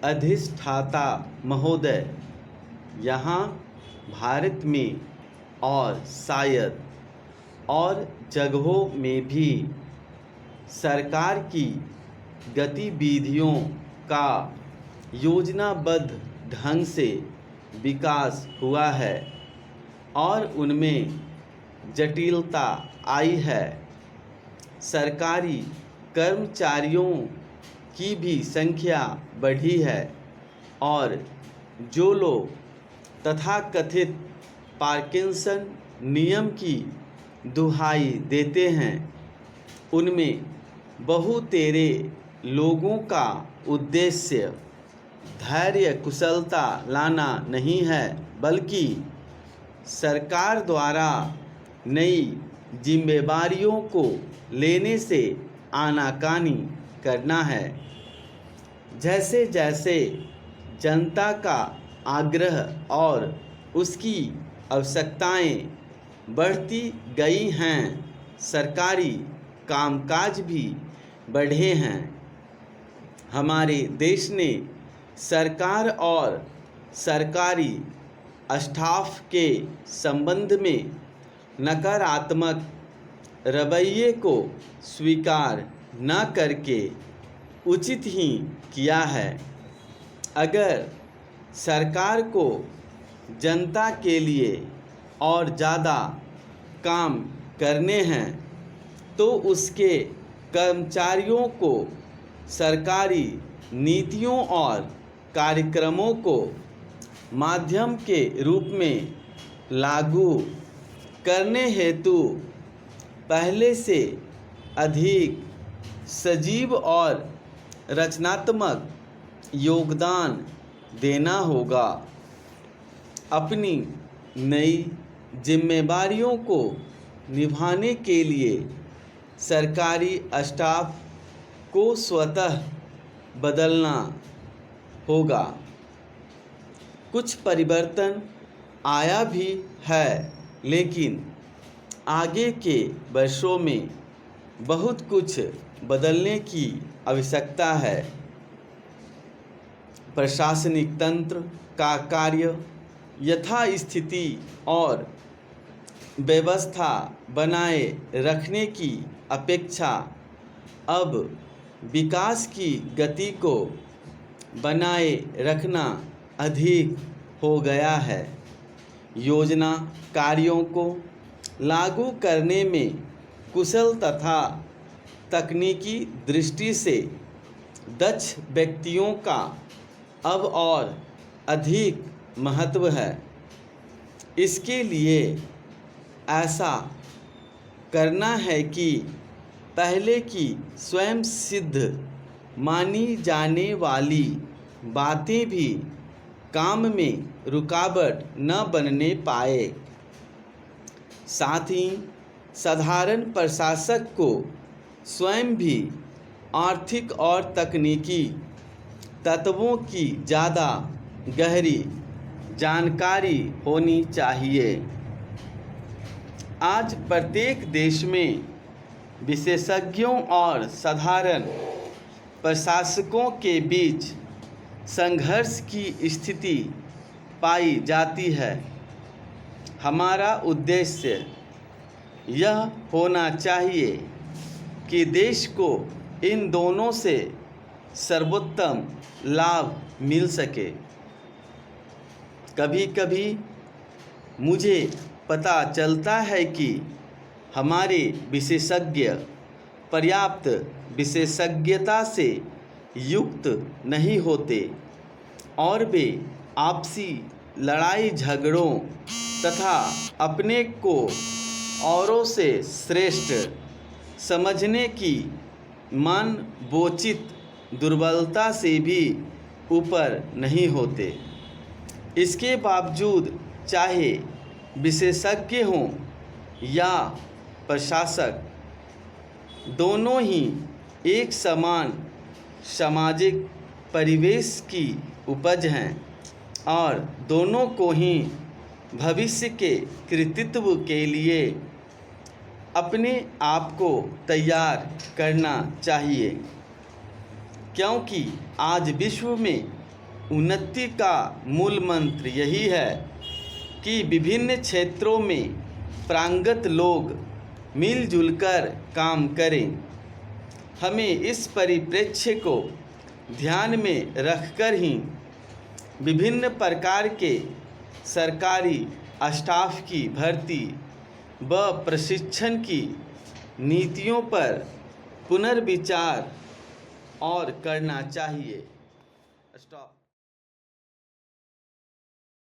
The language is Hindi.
अधिष्ठाता महोदय, यहाँ भारत में और शायद और जगहों में भी सरकार की गतिविधियों का योजनाबद्ध ढंग से विकास हुआ है और उनमें जटिलता आई है। सरकारी कर्मचारियों की भी संख्या बढ़ी है और जो लोग तथाकथित पार्किंसन नियम की दुहाई देते हैं, उनमें बहुतेरे लोगों का उद्देश्य धैर्य कुशलता लाना नहीं है, बल्कि सरकार द्वारा नई जिम्मेदारियों को लेने से आनाकानी करना है। जैसे जैसे जनता का आग्रह और उसकी आवश्यकताएं बढ़ती गई हैं, सरकारी कामकाज भी बढ़े हैं। हमारे देश ने सरकार और सरकारी स्टाफ के संबंध में नकारात्मक रवैये को स्वीकार न करके उचित ही किया है। अगर सरकार को जनता के लिए और ज़्यादा काम करने हैं तो उसके कर्मचारियों को सरकारी नीतियों और कार्यक्रमों को माध्यम के रूप में लागू करने हेतु पहले से अधिक सजीव और रचनात्मक योगदान देना होगा। अपनी नई जिम्मेदारियों को निभाने के लिए सरकारी स्टाफ को स्वतः बदलना होगा। कुछ परिवर्तन आया भी है, लेकिन आगे के वर्षों में बहुत कुछ बदलने की आवश्यकता है। प्रशासनिक तंत्र का कार्य यथास्थिति और व्यवस्था बनाए रखने की अपेक्षा अब विकास की गति को बनाए रखना अधिक हो गया है। योजना कार्यों को लागू करने में कुशल तथा तकनीकी दृष्टि से दक्ष व्यक्तियों का अब और अधिक महत्व है। इसके लिए ऐसा करना है कि पहले की स्वयं सिद्ध मानी जाने वाली बातें भी काम में रुकावट न बनने पाए। साथ ही साधारण प्रशासक को स्वयं भी आर्थिक और तकनीकी तत्वों की ज़्यादा गहरी जानकारी होनी चाहिए। आज प्रत्येक देश में विशेषज्ञों और साधारण प्रशासकों के बीच संघर्ष की स्थिति पाई जाती है। हमारा उद्देश्य यह होना चाहिए कि देश को इन दोनों से सर्वोत्तम लाभ मिल सके। कभी कभी मुझे पता चलता है कि हमारे विशेषज्ञ पर्याप्त विशेषज्ञता से युक्त नहीं होते और वे आपसी लड़ाई झगड़ों तथा अपने को औरों से श्रेष्ठ समझने की मनोचित दुर्बलता से भी ऊपर नहीं होते। इसके बावजूद चाहे विशेषज्ञ हों या प्रशासक, दोनों ही एक समान सामाजिक परिवेश की उपज हैं और दोनों को ही भविष्य के कृतित्व के लिए अपने आप को तैयार करना चाहिए, क्योंकि आज विश्व में उन्नति का मूल मंत्र यही है कि विभिन्न क्षेत्रों में पारंगत लोग मिलजुल कर काम करें। हमें इस परिप्रेक्ष्य को ध्यान में रखकर ही विभिन्न प्रकार के सरकारी स्टाफ की भर्ती व प्रशिक्षण की नीतियों पर पुनर्विचार और करना चाहिए। स्टॉप।